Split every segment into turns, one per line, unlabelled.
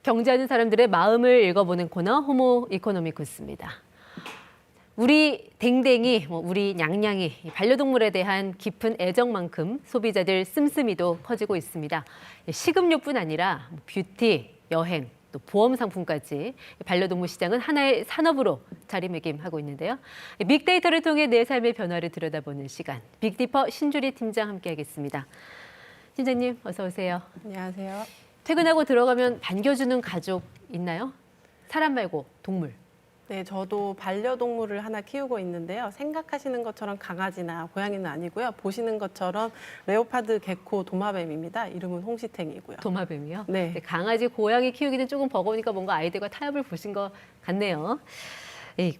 경제하는 사람들의 마음을 읽어보는 코너 호모 이코노미쿠스입니다. 우리 댕댕이, 우리 냥냥이, 반려동물에 대한 깊은 애정만큼 소비자들 씀씀이도 커지고 있습니다. 식음료뿐 아니라 뷰티, 여행, 또 보험 상품까지 반려동물 시장은 하나의 산업으로 자리매김하고 있는데요. 빅데이터를 통해 내 삶의 변화를 들여다보는 시간, 빅디퍼 신주리 팀장 함께하겠습니다. 팀장님, 어서 오세요.
안녕하세요.
퇴근하고 들어가면 반겨주는 가족 있나요? 사람 말고 동물.
네, 저도 반려동물을 하나 키우고 있는데요. 생각하시는 것처럼 강아지나 고양이는 아니고요. 보시는 것처럼 레오파드 개코 도마뱀입니다. 이름은 홍시탱이고요.
도마뱀이요?
네.
강아지, 고양이 키우기는 조금 버거우니까 뭔가 아이들과 타협을 보신 것 같네요.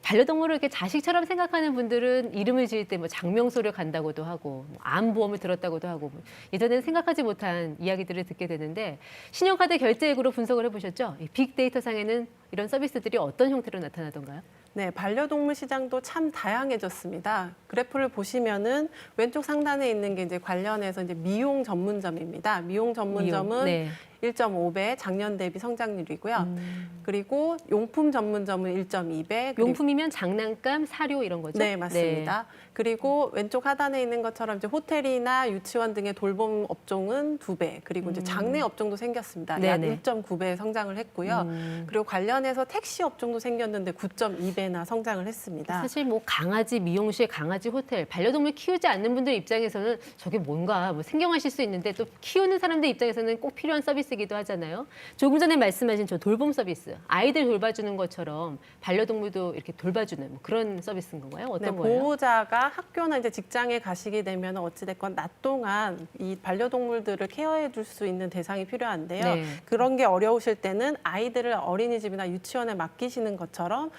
반려동물을 이렇게 자식처럼 생각하는 분들은 이름을 지을 때 뭐 장명소를 간다고도 하고 암보험을 들었다고도 하고 예전에는 생각하지 못한 이야기들을 듣게 되는데 신용카드 결제액으로 분석을 해보셨죠? 빅데이터 상에는 이런 서비스들이 어떤 형태로 나타나던가요?
네, 반려동물 시장도 참 다양해졌습니다. 그래프를 보시면은 왼쪽 상단에 있는 게 이제 관련해서 이제 미용 전문점입니다. 미용 전문점은
네.
1.5배 작년 대비 성장률이고요. 그리고 용품 전문점은 1.2배.
용품이면 장난감, 사료 이런 거죠?
네, 맞습니다. 그리고 왼쪽 하단에 있는 것처럼 이제 호텔이나 유치원 등의 돌봄 업종은 2배. 그리고 이제 장내 업종도 생겼습니다.
네네.
약 1.9배 성장을 했고요. 그리고 관련해서 택시 업종도 생겼는데 9.2배나 성장을 했습니다.
사실 뭐 강아지 미용실, 강아지 호텔, 반려동물 키우지 않는 분들 입장에서는 저게 뭔가 뭐 생경하실 수 있는데 또 키우는 사람들 입장에서는 꼭 필요한 서비스이기도 하잖아요. 조금 전에 말씀하신 저 돌봄 서비스, 아이들 돌봐주는 것처럼 반려동물도 이렇게 돌봐주는 뭐 그런 서비스인 건가요? 어떤
네,
거예요?
보호자가 학교나 이제 직장에 가시게 되면 어찌됐건 낮 동안 이 반려동물들을 케어해 줄 수 있는 대상이 필요한데요.
네.
그런 게 어려우실 때는 아이들을 어린이집이나 유치원에 맡기시는 것처럼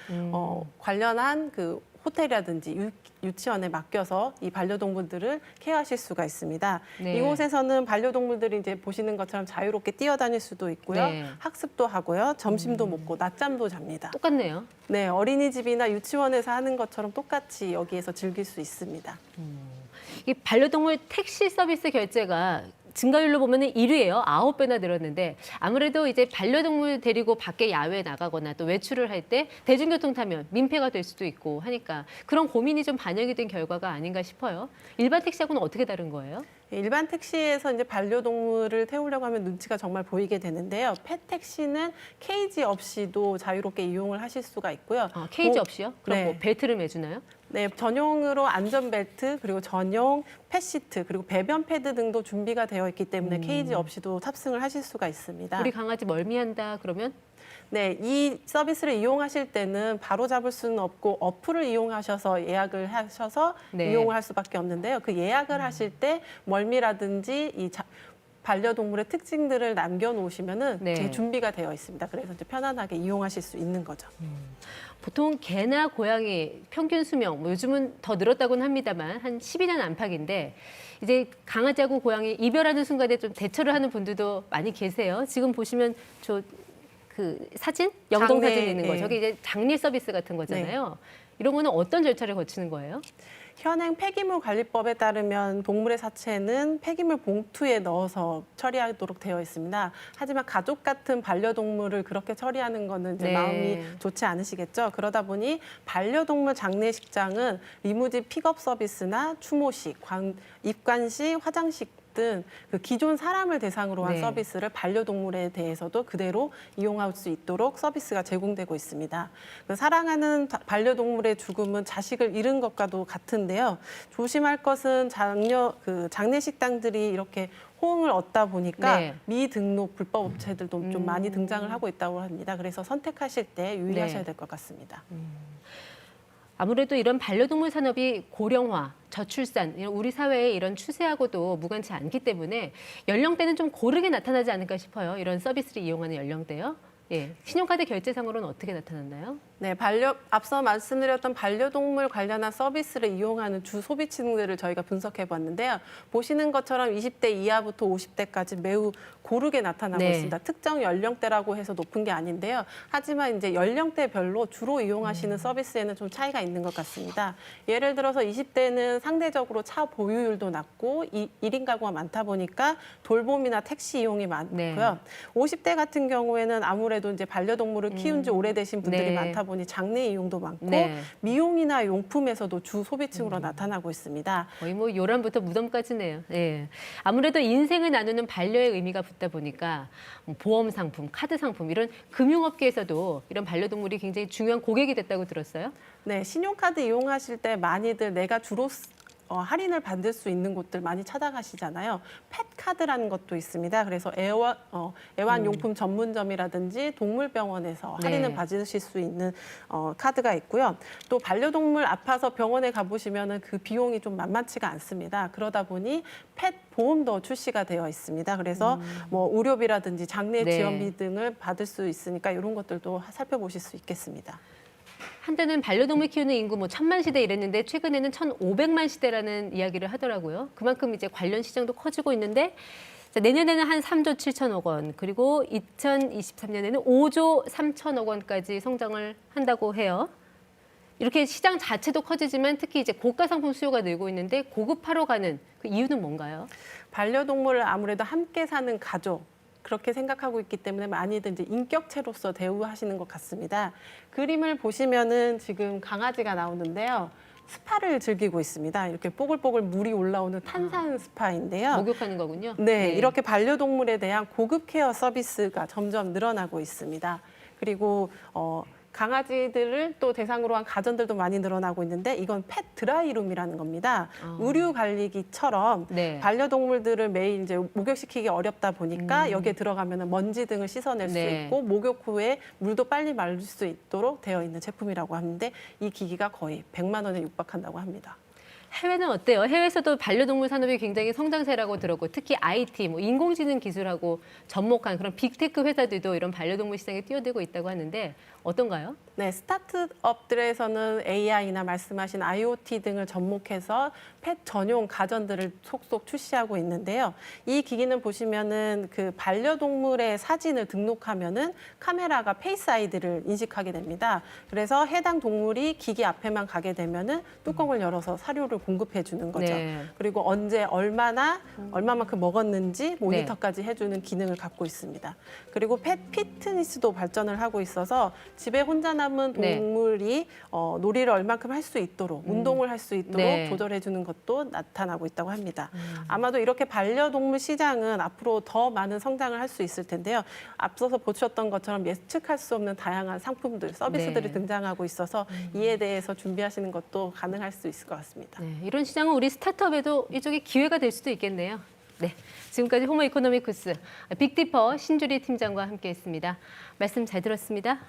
관련한 그 호텔이라든지 유치원에 맡겨서 이 반려동물들을 케어하실 수가 있습니다.
네.
이곳에서는 반려동물들이 이제 보시는 것처럼 자유롭게 뛰어다닐 수도 있고요.
네.
학습도 하고요. 점심도 먹고 낮잠도 잡니다.
똑같네요.
네, 어린이집이나 유치원에서 하는 것처럼 똑같이 여기에서 즐길 수 있습니다.
이 반려동물 택시 서비스 결제가 증가율로 보면 1위예요. 9배나 늘었는데 아무래도 이제 반려동물 데리고 밖에 야외에 나가거나 또 외출을 할 때 대중교통 타면 민폐가 될 수도 있고 하니까 그런 고민이 좀 반영이 된 결과가 아닌가 싶어요. 일반 택시하고는 어떻게 다른 거예요?
일반 택시에서 이제 반려동물을 태우려고 하면 눈치가 정말 보이게 되는데요. 펫 택시는 케이지 없이도 자유롭게 이용을 하실 수가 있고요.
케이지 없이요? 그럼
네.
뭐 벨트를 매주나요?
네, 전용으로 안전벨트, 그리고 전용 펫시트, 그리고 배변 패드 등도 준비가 되어 있기 때문에 케이지 없이도 탑승을 하실 수가 있습니다.
우리 강아지 멀미한다 그러면
네, 이 서비스를 이용하실 때는 바로 잡을 수는 없고 어플을 이용하셔서 예약을 하셔서
네.
이용을 할 수밖에 없는데요. 그 예약을 하실 때 멀미라든지 반려동물의 특징들을 남겨놓으시면은
네.
제 준비가 되어 있습니다. 그래서 이제 편안하게 이용하실 수 있는 거죠.
보통 개나 고양이 평균 수명, 뭐 요즘은 더 늘었다고는 합니다만 한 12년 안팎인데 이제 강아지하고 고양이 이별하는 순간에 좀 대처를 하는 분들도 많이 계세요. 지금 보시면 저 그 사진, 영동
장례,
사진 있는 거,
예.
저게 이제 장례 서비스 같은 거잖아요. 이런 거는 어떤 절차를 거치는 거예요?
현행 폐기물 관리법에 따르면 동물의 사체는 폐기물 봉투에 넣어서 처리하도록 되어 있습니다. 하지만 가족 같은 반려동물을 그렇게 처리하는 거는 이제
네.
마음이 좋지 않으시겠죠. 그러다 보니 반려동물 장례식장은 리무진 픽업 서비스나 추모식, 입관식, 화장식 등 그 기존 사람을 대상으로 한
네.
서비스를 반려동물에 대해서도 그대로 이용할 수 있도록 서비스가 제공되고 있습니다. 사랑하는 반려동물의 죽음은 자식을 잃은 것과도 같은데요. 조심할 것은 장례식당들이 이렇게 호응을 얻다 보니까
네.
미등록 불법 업체들도 좀 많이 등장을 하고 있다고 합니다. 그래서 선택하실 때 유의하셔야
네.
될 것 같습니다.
아무래도 이런 반려동물 산업이 고령화, 저출산, 이런 우리 사회의 이런 추세하고도 무관치 않기 때문에 연령대는 좀 고르게 나타나지 않을까 싶어요. 이런 서비스를 이용하는 연령대요. 예, 신용카드 결제상으로는 어떻게 나타났나요?
네, 앞서 말씀드렸던 반려동물 관련한 서비스를 이용하는 주 소비층들을 저희가 분석해 봤는데요. 보시는 것처럼 20대 이하부터 50대까지 매우 고르게 나타나고
네.
있습니다. 특정 연령대라고 해서 높은 게 아닌데요. 하지만 이제 연령대별로 주로 이용하시는 서비스에는 좀 차이가 있는 것 같습니다. 예를 들어서 20대는 상대적으로 차 보유율도 낮고 1인 가구가 많다 보니까 돌봄이나 택시 이용이 많고요.
네.
50대 같은 경우에는 아무래도 이제 반려동물을 키운 지 오래되신 분들이
네.
많다 보니 장례 이용도 많고
네.
미용이나 용품에서도 주 소비층으로 나타나고 있습니다.
거의 뭐 요람부터 무덤까지네요. 예. 아무래도 인생을 나누는 반려의 의미가 붙다 보니까 뭐 보험 상품, 카드 상품 이런 금융업계에서도 이런 반려동물이 굉장히 중요한 고객이 됐다고 들었어요.
네, 신용카드 이용하실 때 많이들 내가 주로 할인을 받을 수 있는 곳들 많이 찾아가시잖아요. 펫카드라는 것도 있습니다. 그래서 애완용품 전문점이라든지 동물병원에서
네.
할인을 받으실 수 있는 카드가 있고요. 또 반려동물 아파서 병원에 가보시면 그 비용이 좀 만만치가 않습니다. 그러다 보니 펫 보험도 출시가 되어 있습니다. 그래서 뭐 의료비라든지 장례
네.
지원비 등을 받을 수 있으니까 이런 것들도 살펴보실 수 있겠습니다.
한때는 반려동물 키우는 인구 뭐 1000만 시대 이랬는데 최근에는 1500만 시대라는 이야기를 하더라고요. 그만큼 이제 관련 시장도 커지고 있는데 자, 내년에는 한 3조 7천억 원, 그리고 2023년에는 5조 3천억 원까지 성장을 한다고 해요. 이렇게 시장 자체도 커지지만 특히 이제 고가 상품 수요가 늘고 있는데 고급화로 가는 그 이유는 뭔가요?
반려동물을 아무래도 함께 사는 가족, 그렇게 생각하고 있기 때문에 많이들 이제 인격체로서 대우하시는 것 같습니다. 그림을 보시면은 지금 강아지가 나오는데요. 스파를 즐기고 있습니다. 이렇게 뽀글뽀글 물이 올라오는 탄산 스파인데요.
목욕하는 거군요.
네, 이렇게 반려동물에 대한 고급 케어 서비스가 점점 늘어나고 있습니다. 그리고 강아지들을 또 대상으로 한 가전들도 많이 늘어나고 있는데 이건 펫 드라이룸이라는 겁니다. 의류 관리기처럼
네.
반려동물들을 매일 이제 목욕시키기 어렵다 보니까 여기에 들어가면 먼지 등을 씻어낼 수
네.
있고 목욕 후에 물도 빨리 마를 수 있도록 되어 있는 제품이라고 하는데 이 기기가 거의 100만 원에 육박한다고 합니다.
해외는 어때요? 해외에서도 반려동물 산업이 굉장히 성장세라고 들었고 특히 IT, 뭐 인공지능 기술하고 접목한 그런 빅테크 회사들도 이런 반려동물 시장에 뛰어들고 있다고 하는데 어떤가요?
네, 스타트업들에서는 AI나 말씀하신 IoT 등을 접목해서 펫 전용 가전들을 속속 출시하고 있는데요. 이 기기는 보시면은 그 반려동물의 사진을 등록하면은 카메라가 페이스 아이디를 인식하게 됩니다. 그래서 해당 동물이 기기 앞에만 가게 되면은 뚜껑을 열어서 사료를 공급해 주는 거죠.
네.
그리고 언제 얼마만큼 먹었는지 모니터까지 해주는 기능을 갖고 있습니다. 그리고 펫 피트니스도 발전을 하고 있어서 집에 혼자 남은
네.
동물이 놀이를 얼만큼 할 수 있도록 운동을 할 수 있도록
네.
조절해 주는 것도 나타나고 있다고 합니다. 아마도 이렇게 반려동물 시장은 앞으로 더 많은 성장을 할 수 있을 텐데요. 앞서서 보셨던 것처럼 예측할 수 없는 다양한 상품들, 서비스들이
네.
등장하고 있어서 이에 대해서 준비하시는 것도 가능할 수 있을 것 같습니다.
네, 이런 시장은 우리 스타트업에도 일종의 기회가 될 수도 있겠네요. 네, 지금까지 호모 이코노미쿠스 빅디퍼 신주리 팀장과 함께했습니다. 말씀 잘 들었습니다.